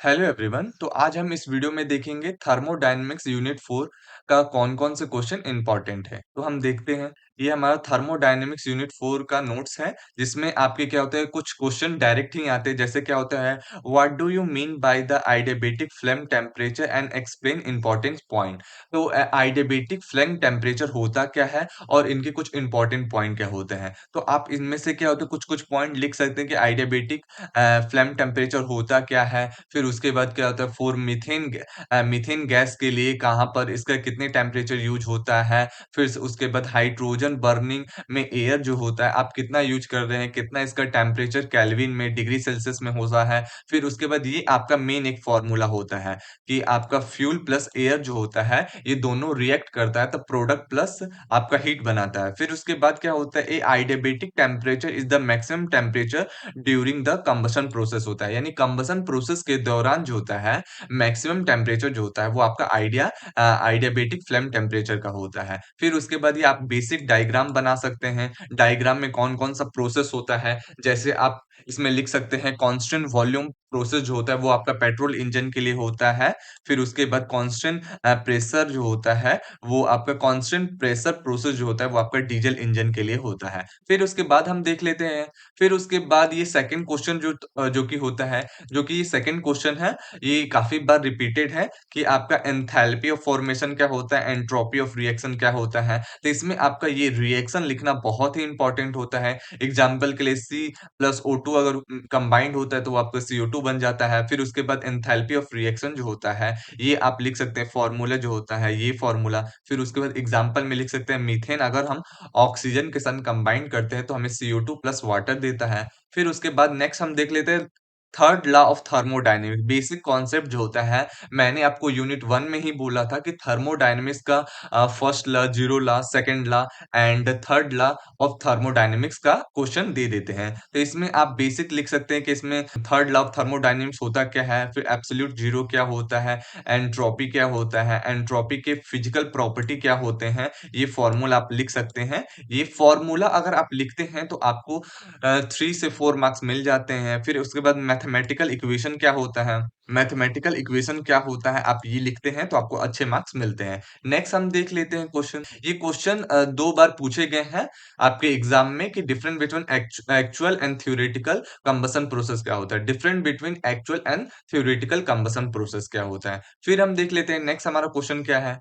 Hello everyone. तो आज हम इस वीडियो में देखेंगे थर्मोडायनेमिक्स यूनिट 4 का कौन-कौन से क्वेश्चन इंपॉर्टेंट है। तो हम देखते हैं, ये हमारा थर्मोडायनेमिक्स यूनिट 4 का नोट्स है, जिसमें आपके क्या होता है, कुछ क्वेश्चन डायरेक्ट ही आते हैं। जैसे क्या होता है, what do you mean by the adiabatic flame temperature and explain important point. तो एडियाबेटिक फ्लेम टेम्परेचर होता क्या है और इनके कुछ इंपॉर्टेंट पॉइंट क्या होते हैं। तो आप इनमें से क्या होता है, कुछ-कुछ पॉइंट लिख सकते हैं कि एडियाबेटिक फ्लेम टेम्परेचर होता क्या है। फिर उसके बाद क्या होता है, फॉर मीथेन गैस के लिए कहाँ पर इसका कितने टेम्परेचर यूज़ होता है। फिर उसके बाद हाइड्रोजन बर्निंग में एयर जो होता है, आप कितना यूज़ कर रहे हैं, कितना इसका टेम्परेचर केल्विन में, डिग्री सेल्सियस में होता है। फिर उसके बाद ये आपका मेन एक फ़ॉर्मूला होता है कि आपका फ्यूल प्लस एयर जो होता है, ये दोनों रिएक्ट करता है, तब प्रोडक्ट प्लस आपका हीट बनाता है। फिर उसके बाद क्या होता है, a adiabatic temperature is the maximum temperature during the combustion process होता है। यानी कंबशन प्रोसेस के दौरान जो होता है, मैक्सिमम टेम्परेचर जो होता है, वो आपका एडियाबेटिक फ्लेम टेम्परेचर का होता है। फिर उसके बाद ये आप बेसिक डायग्राम बना सकते हैं। डायग्राम में कौन-कौन सा प्रोसेस होता है, जैसे आप इसमें लिख सकते हैं, कांस्टेंट वॉल्यूम प्रोसेस जो होता है, वो आपका पेट्रोल इंजन के लिए होता है। फिर उसके बाद कांस्टेंट प्रेशर जो होता है, वो आपका कांस्टेंट प्रेशर प्रोसेस जो होता है, वो आपका डीजल इंजन के लिए होता है। फिर उसके बाद हम देख लेते हैं, फिर उसके बाद ये सेकंड क्वेश्चन जो कि होता है, जो कि ये सेकंड क्वेश्चन है, ये काफ़ी बार रिपीटेड है कि आपका एंथैल्पी ऑफ फॉर्मेशन क्या होता है, एंट्रोपी ऑफ रिएक्शन क्या होता है। तो इसमें आपका ये रिएक्शन लिखना बहुत ही इम्पोर्टेंट होता है। एग्ज़ाम्पल के लिए C प्लस O2 अगर कंबाइंड होता है, तो वो आपका CO2 बन जाता है। फिर उसके बाद एंथैल्पी ऑफ रिएक्शन जो होता है, ये आप लिख सकते हैं, फॉर्मूला जो होता है, ये फॉर्मूला। फिर उसके बाद एग्ज़ाम्पल में लिख सकते हैं, मीथेन अगर हम ऑक्सीजन के साथ कंबाइन करते हैं, तो हमें CO2 प्लस वाटर देता है। फिर उसके बाद नेक्स्ट हम देख लेते हैं, third law of thermodynamics. Basic concept जो होता है, मैंने आपको यूनिट 1 में ही बोला था कि थर्मोडायनामिक्स का first law, zero law, second law and third law of thermodynamics का क्वेश्चन दे देते हैं। तो इसमें आप बेसिक लिख सकते हैं कि इसमें थर्ड लॉ ऑफ थर्मोडायनामिक्स होता क्या है, फिर एब्सोल्यूट ज़ीरो क्या होता है, एंट्रोपी क्या होता है, एंट्रोपी के फिजिकल प्रॉपर्टी क्या होते हैं, ये फॉर्मूला आप लिख सकते हैं। ये फॉर्मूला अगर आप लिखते हैं, तो आपको 3 से 4 मार्क्स मिल जाते हैं। फिर उसके बाद मैथमेटिकल इक्वेशन क्या होता है, मैथमेटिकल इक्वेशन क्या होता है, आप ये लिखते हैं, तो आपको अच्छे मार्क्स मिलते हैं। नेक्स्ट हम देख लेते हैं क्वेश्चन। ये क्वेश्चन 2 बार पूछे गए हैं आपके एग्ज़ाम में कि difference between actual and theoretical combustion process क्या होता है। Difference between actual and theoretical combustion process क्या होता है। फिर हम देख लेते हैं नेक्स्ट हमारा क्वेश्चन क्या है।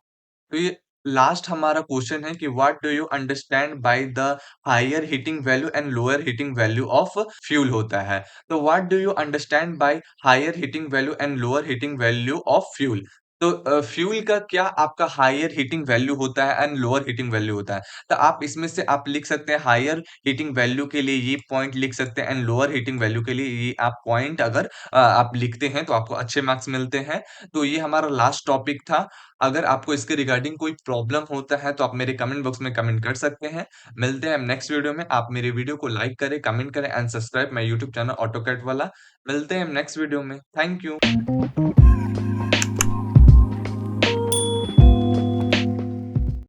तो ये लास्ट हमारा क्वेश्चन है कि what do you understand by the higher heating value and lower heating value of fuel होता है। तो what do you understand by higher heating value and lower heating value of fuel. तो fuel का क्या आपका higher heating value होता है and lower heating value होता है। तो आप इसमें से आप लिख सकते हैं, हायर हीटिंग वैल्यू के लिए ये पॉइंट लिख सकते हैं एंड लोअर हीटिंग वैल्यू के लिए ये आप पॉइंट अगर आप लिखते हैं, तो आपको अच्छे मार्क्स मिलते हैं। तो ये हमारा लास्ट टॉपिक था। अगर आपको इसके रिगार्डिंग कोई प्रॉब्लम होता है, तो आप मेरे कमेंट बॉक्स में कमेंट कर सकते हैं। मिलते हैं हम नेक्स्ट वीडियो में। आप मेरे वीडियो को लाइक करें, कमेंट करें and subscribe my YouTube channel AutoCAD वाला। मिलते हैं हम नेक्स्ट वीडियो में। Thank you.